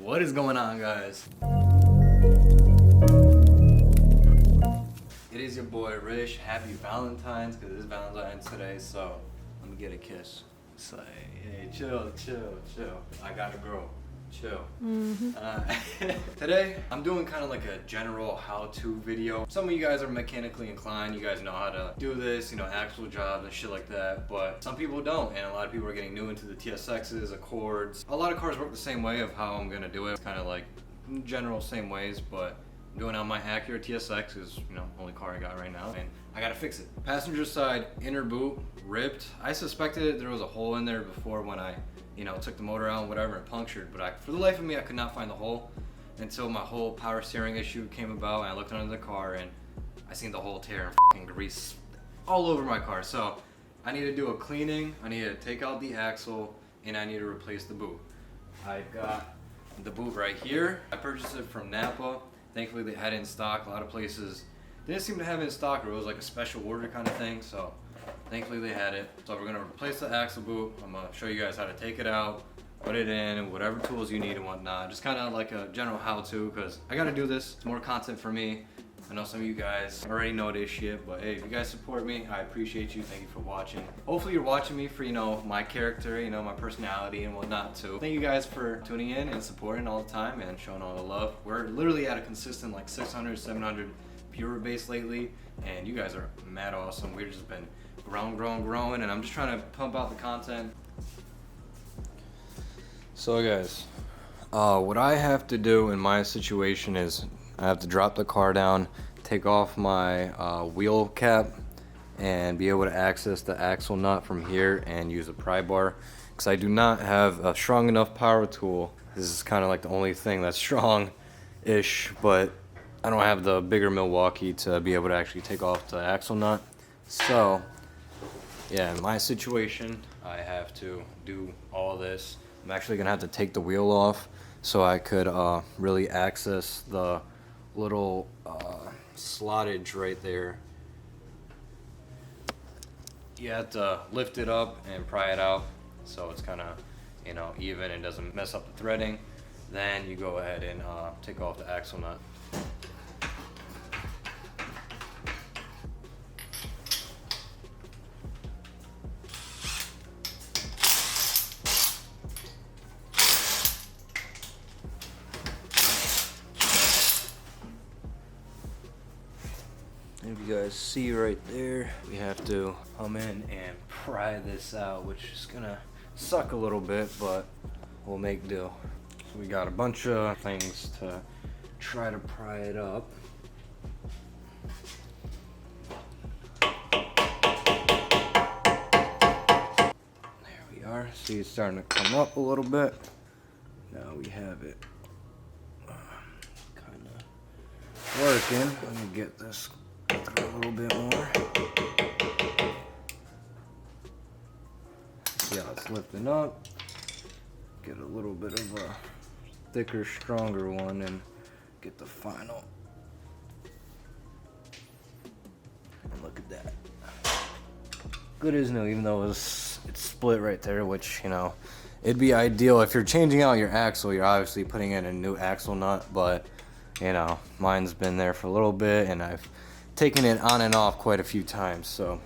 What is going on, guys? It is your boy Rish. Happy Valentine's, because it's Valentine's today, so let me get a kiss. It's like, hey, chill. I got a girl. Chill. Today, I'm doing kind of like a general how-to video. Some of you guys are mechanically inclined. You guys know how to do this, you know, actual jobs and shit like that. But some people don't, and a lot of people are getting new into the TSXs, Accords. A lot of cars work the same way of how I'm gonna do it. Kind of like general same ways, but I'm doing on my Acura Tsx is, you know, only car I got right now, and I gotta fix it. Passenger side inner boot ripped. I suspected there was a hole in there before when I, you know, took the motor out and whatever and punctured, but for the life of me, I could not find the hole until my whole power steering issue came about, and I looked under the car and I seen the whole tear and fucking grease all over my car. So I need to do a cleaning, I need to take out the axle, and I need to replace the boot. I've got the boot right here. I purchased it from Napa. Thankfully they had it in stock. A lot of places didn't seem to have it in stock, or it was like a special order kind of thing, so thankfully they had it. So we're gonna replace the axle boot. I'm gonna show you guys how to take it out, put it in, and whatever tools you need and whatnot. Just kind of like a general how-to, because I gotta do this. It's more content for me. I know some of you guys already know this shit, but hey, if you guys support me, I appreciate you. Thank you for watching. Hopefully you're watching me for, you know, my character, you know, my personality and whatnot too. Thank you guys for tuning in and supporting all the time and showing all the love. We're literally at a consistent like 600, 700 viewer base lately, and you guys are mad awesome. We've just been growing, and I'm just trying to pump out the content. So guys, what I have to do in my situation is I have to drop the car down, take off my wheel cap, and be able to access the axle nut from here and use a pry bar, because I do not have a strong enough power tool. This is kind of like the only thing that's strong-ish, but I don't have the bigger Milwaukee to be able to actually take off the axle nut. So yeah, in my situation, I have to do all this. I'm actually gonna have to take the wheel off so I could really access the little slottage right there. You have to lift it up and pry it out so it's kind of, you know, even and doesn't mess up the threading. Then you go ahead and take off the axle nut. If you guys see right there, we have to come in and pry this out, which is gonna suck a little bit, but we'll make do. So we got a bunch of things to try to pry it up. There we are. See, it's starting to come up a little bit. Now we have it kind of working. Let me get this a little bit more. See how it's lifting up. Get a little bit of a thicker, stronger one and get the final. And look at that. Good as new, even though it's split right there, which, you know, it'd be ideal if you're changing out your axle. You're obviously putting in a new axle nut, but you know, mine's been there for a little bit and I've taken it on and off quite a few times, so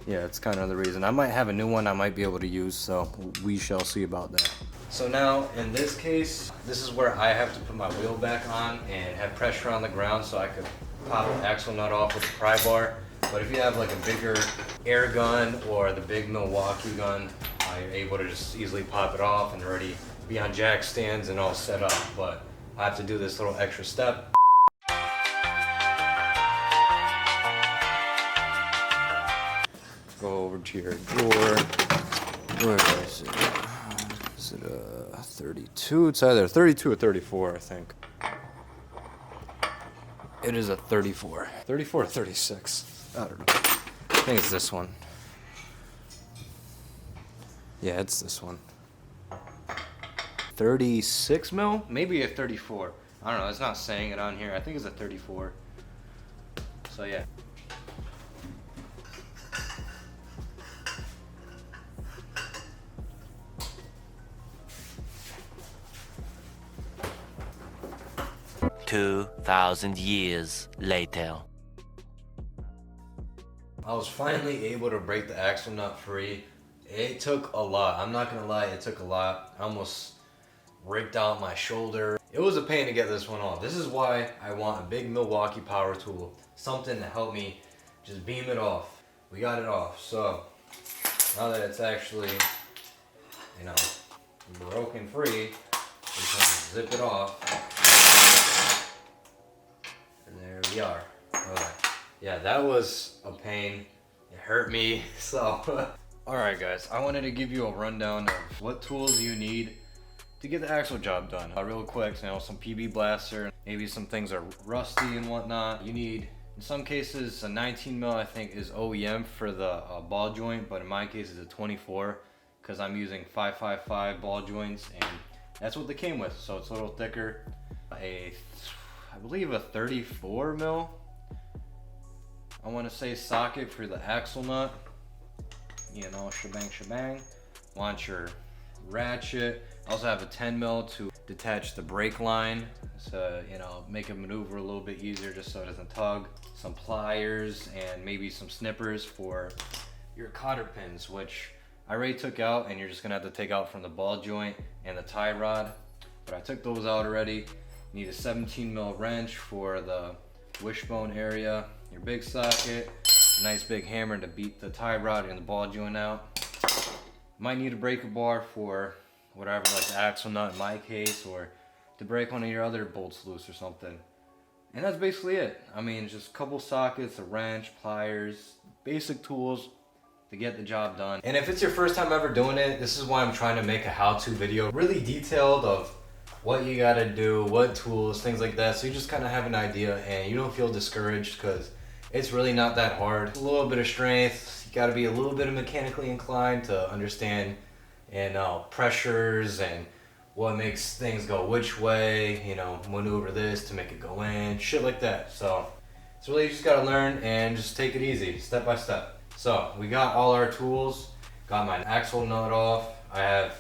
yeah, it's kind of the reason. I might have a new one I might be able to use, so we shall see about that. So now in this case, this is where I have to put my wheel back on and have pressure on the ground so I could pop the axle nut off with the pry bar. But if you have like a bigger air gun or the big Milwaukee gun, you're able to just easily pop it off and already be on jack stands and all set up. But I have to do this little extra step. Go over to your drawer. Where is it? Is it a 32? It's either 32 or 34, I think. It is a 34. 34 or 36. I don't know. I think it's this one. Yeah, it's this one. 36 mil? Maybe a 34. I don't know. It's not saying it on here. I think it's a 34. So yeah. 2,000 years later. I was finally able to break the axle nut free. It took a lot. I'm not gonna lie, it took a lot. I almost ripped out my shoulder. It was a pain to get this one off. This is why I want a big Milwaukee power tool. Something to help me just beam it off. We got it off. So now that it's actually, you know, broken free, we can zip it off. And there we are. Alright. Yeah, that was a pain. It hurt me. So alright guys, I wanted to give you a rundown of what tools you need to get the axle job done. Real quick, you know, some PB blaster, maybe some things are rusty and whatnot. You need, in some cases, a 19 mil I think is OEM for the ball joint, but in my case it's a 24 because I'm using 555 ball joints and that's what they came with, so it's a little thicker. I believe a 34 mil, I want to say, socket for the axle nut. You know, shebang. Want your ratchet. I also have a 10 mil to detach the brake line, so you know, make it maneuver a little bit easier just so it doesn't tug. Some pliers and maybe some snippers for your cotter pins, which I already took out, and you're just gonna have to take out from the ball joint and the tie rod. But I took those out already. You need a 17 mil wrench for the wishbone area, your big socket, a nice big hammer to beat the tie rod and the ball joint out. Might need a breaker bar for whatever, like the axle nut in my case, or to break one of your other bolts loose or something. And that's basically it. I mean, just a couple sockets, a wrench, pliers, basic tools to get the job done. And if it's your first time ever doing it, this is why I'm trying to make a how-to video, really detailed of what you gotta do, what tools, things like that, so you just kind of have an idea and you don't feel discouraged, because it's really not that hard. A little bit of strength, you gotta be a little bit of mechanically inclined to understand and pressures and what makes things go which way, you know, maneuver this to make it go in, shit like that. So it's really, you just gotta learn and just take it easy, step by step. So we got all our tools, got my axle nut off, I have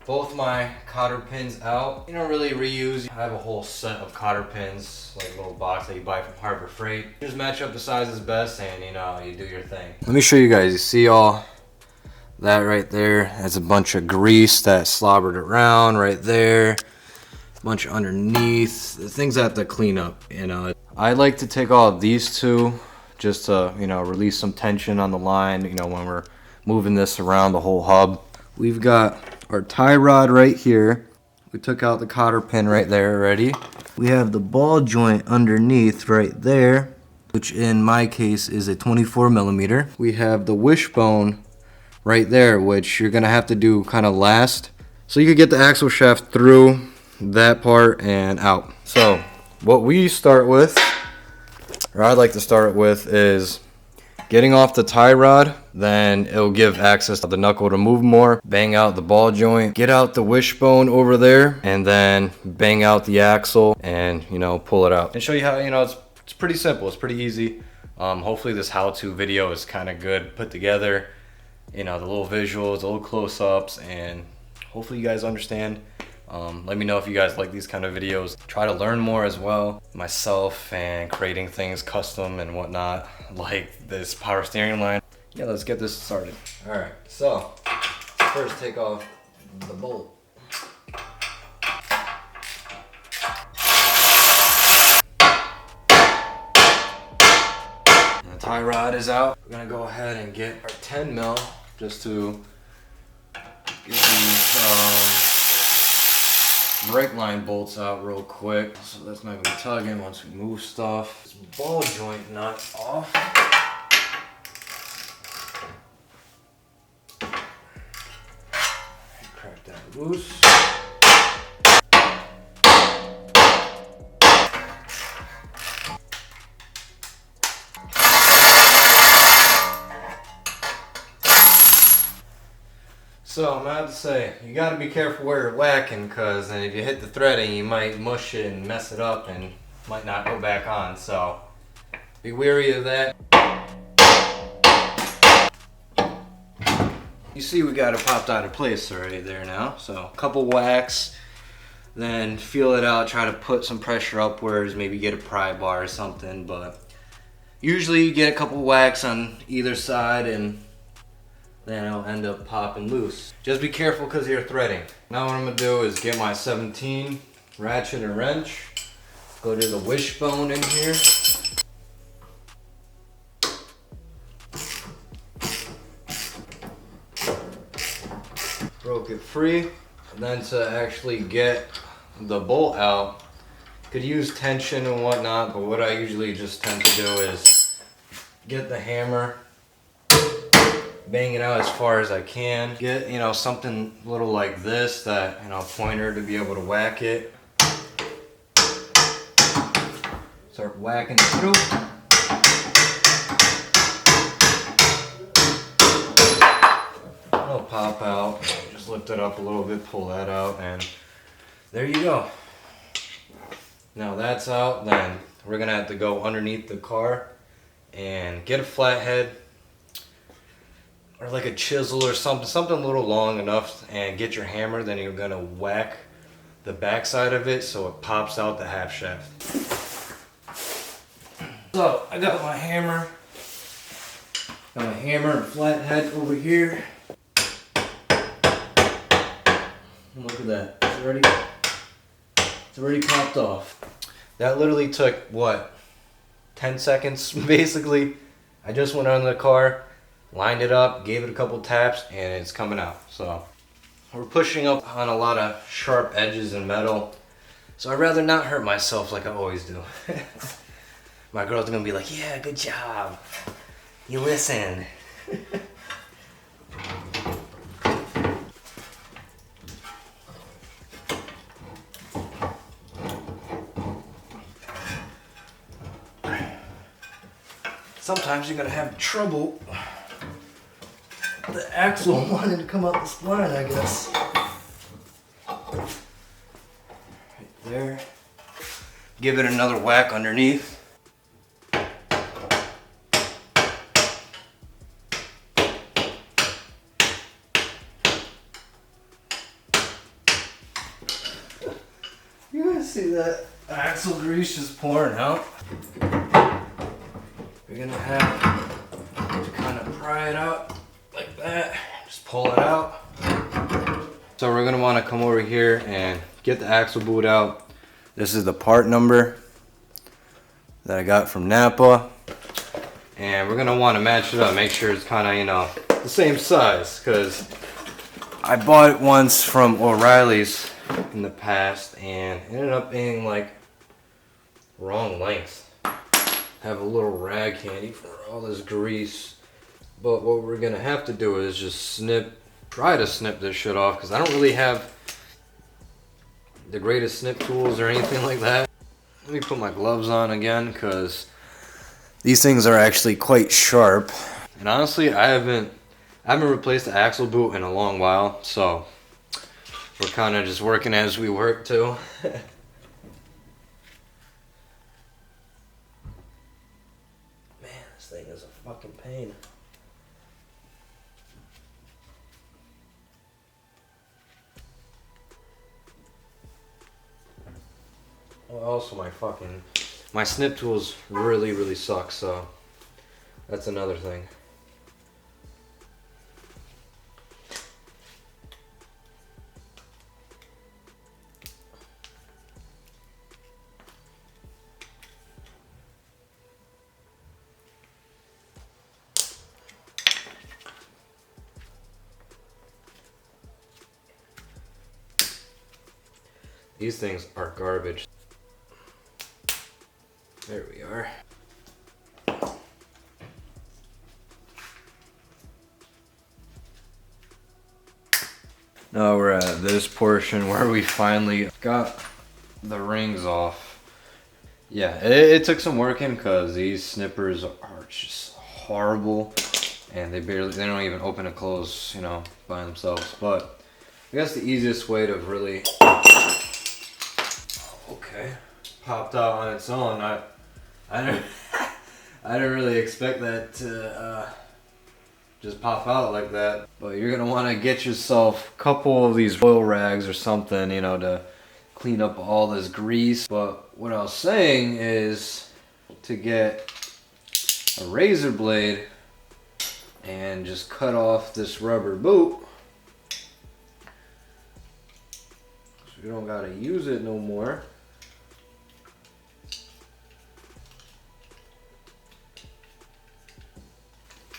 both my cotter pins out. You don't really reuse. I have a whole set of cotter pins, like a little box that you buy from Harbor Freight. Just match up the sizes best and you know, you do your thing. Let me show you guys, you see all that right there? That's a bunch of grease that slobbered around right there. A bunch underneath, the things I have to clean up, you know. I like to take all of these two just to, you know, release some tension on the line, you know, when we're moving this around the whole hub. We've got our tie rod right here. We took out the cotter pin right there already. We have the ball joint underneath right there, which in my case is a 24 millimeter. We have the wishbone right there, which you're gonna have to do kind of last, so you could get the axle shaft through that part and out. So what we start with, or I'd like to start with, is getting off the tie rod. Then it'll give access to the knuckle to move more. Bang out the ball joint, get out the wishbone over there, and then bang out the axle and, you know, pull it out and show you how, you know, it's pretty simple, it's pretty easy. Hopefully this how-to video is kind of good put together, you know, the little visuals, the little close-ups, and hopefully you guys understand. Let me know if you guys like these kind of videos. Try to learn more as well myself and creating things custom and whatnot, like this power steering line. Yeah, let's get this started. All right, so first take off the bolt. And the tie rod is out. We're gonna go ahead and get our 10 mil just to get these brake line bolts out real quick. So that's not gonna be tugging once we move stuff. This ball joint nut off. Crack that loose. So I'm gonna have to say, you gotta be careful where you're whacking, because if you hit the threading, you might mush it and mess it up and might not go back on. So be wary of that. You see we got it popped out of place already there now. So a couple whacks, then feel it out, try to put some pressure upwards, maybe get a pry bar or something, but usually you get a couple whacks on either side and then it'll end up popping loose. Just be careful because you're threading. Now what I'm gonna do is get my 17 ratchet and wrench, go to the wishbone in here. Broke it free. And then to actually get the bolt out, could use tension and whatnot, but what I usually just tend to do is get the hammer, bang it out as far as I can. Get, you know, something little like this, that, you know, pointer to be able to whack it. Start whacking it through. It'll pop out. Just lift it up a little bit, pull that out, and there you go. Now that's out, then we're gonna have to go underneath the car and get a flathead or like a chisel or something a little long enough, and get your hammer. Then you're gonna whack the back side of it so it pops out the half shaft. So I got my hammer and flathead over here. Look at that, it's already popped off. That literally took, what, 10 seconds basically. I just went under the car, lined it up, gave it a couple taps, and it's coming out. So we're pushing up on a lot of sharp edges and metal, so I'd rather not hurt myself like I always do. My girl's gonna be like, yeah, good job, you listened. Sometimes you're gonna have trouble. The axle wanted to come out the spline, I guess. Right there. Give it another whack underneath. You guys see that axle grease just pouring out? You're gonna have to kind of pry it out like that. Just pull it out. So we're gonna want to come over here and get the axle boot out. This is the part number that I got from Napa, and we're gonna want to match it up, make sure it's kind of, you know, the same size, because I bought it once from O'Reilly's in the past and it ended up being like wrong length. Have a little rag handy for all this grease, but what we're gonna have to do is just try to snip this shit off, because I don't really have the greatest snip tools or anything like that. Let me put my gloves on again, because these things are actually quite sharp, and honestly I haven't replaced the axle boot in a long while, so we're kind of just working as we work too. This thing is a fucking pain. Well, also my snip tools really suck, so that's another thing. These things are garbage. There we are. Now we're at this portion where we finally got the rings off. Yeah, it took some working, because these snippers are just horrible, and they don't even open and close, you know, by themselves. But I guess the easiest way to really, okay, popped out on its own. I didn't really expect that to just pop out like that. But you're gonna want to get yourself a couple of these oil rags or something, you know, to clean up all this grease. But what I was saying is to get a razor blade and just cut off this rubber boot. So you don't gotta use it no more.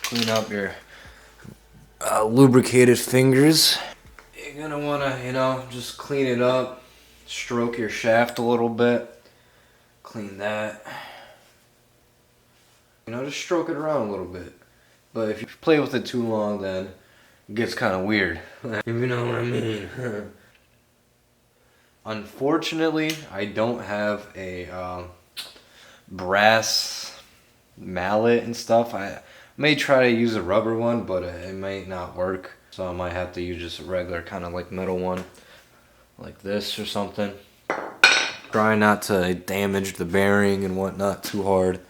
Clean up your lubricated fingers. You're gonna wanna, you know, just clean it up. Stroke your shaft a little bit. Clean that. You know, just stroke it around a little bit. But if you play with it too long, then it gets kind of weird. If you know what I mean. Unfortunately, I don't have a brass mallet and stuff. I may try to use a rubber one, but it may not work. So I might have to use just a regular kind of like metal one, like this or something. Try not to damage the bearing and whatnot too hard.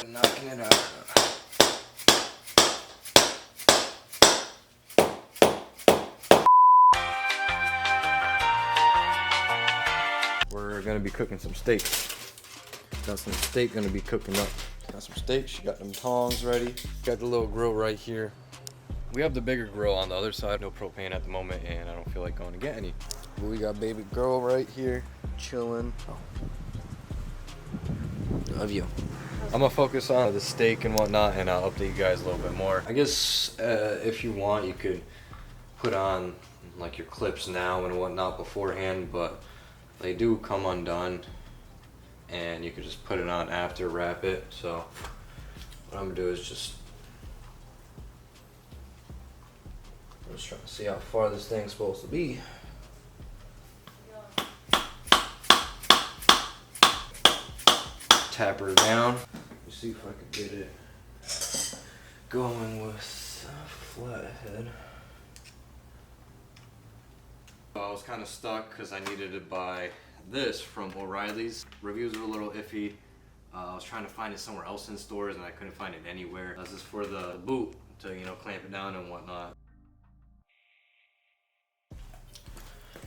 Knocking it out. We're gonna be cooking some steak. Got some steak gonna be cooking up. Got some steak, she got them tongs ready. Got the little grill right here. We have the bigger grill on the other side. No propane at the moment, and I don't feel like going to get any. But we got baby girl right here, chilling. Love you. I'm gonna focus on the steak and whatnot, and I'll update you guys a little bit more. I guess if you want, you could put on like your clips now and whatnot beforehand, but they do come undone, and you could just put it on after, wrap it. So what I'm gonna do is just trying to see how far this thing's supposed to be. Tap her down. Let's see if I can get it going with a flathead. I was kind of stuck because I needed to buy this from O'Reilly's. Reviews are a little iffy. I was trying to find it somewhere else in stores and I couldn't find it anywhere. This is for the boot to, you know, clamp it down and whatnot.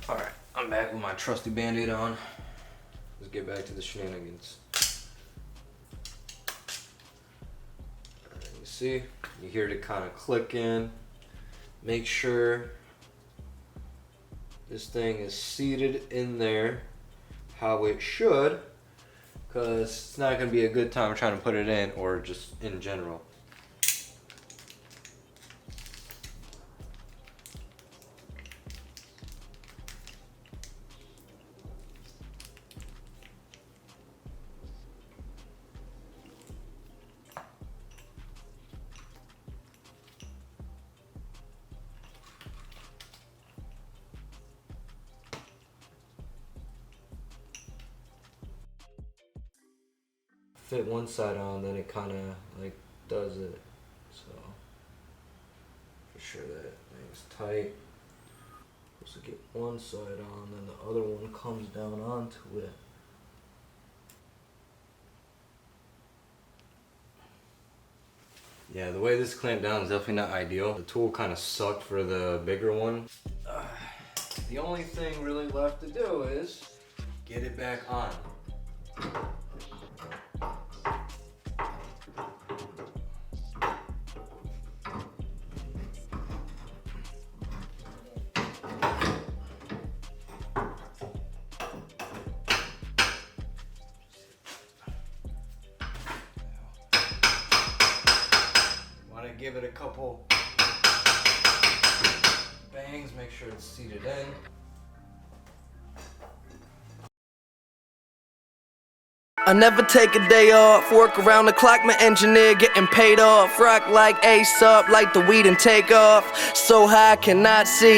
Alright, I'm back with my trusty Band-Aid on. Let's get back to the shenanigans. Alright, you see, you hear it kind of click in. Make sure this thing is seated in there how it should, because it's not going to be a good time trying to put it in, or just in general. Fit one side on, then it kind of like does it. So for sure that thing's tight. Supposed to get one side on, then the other one comes down onto it. Yeah, the way this clamped down is definitely not ideal. The tool kind of sucked for the bigger one. The only thing really left to do is get it back on. Give it a couple bangs, make sure it's seated in. I never take a day off, work around the clock, my engineer getting paid off. Rock like Ace up, like the weed and take off. So high I cannot see.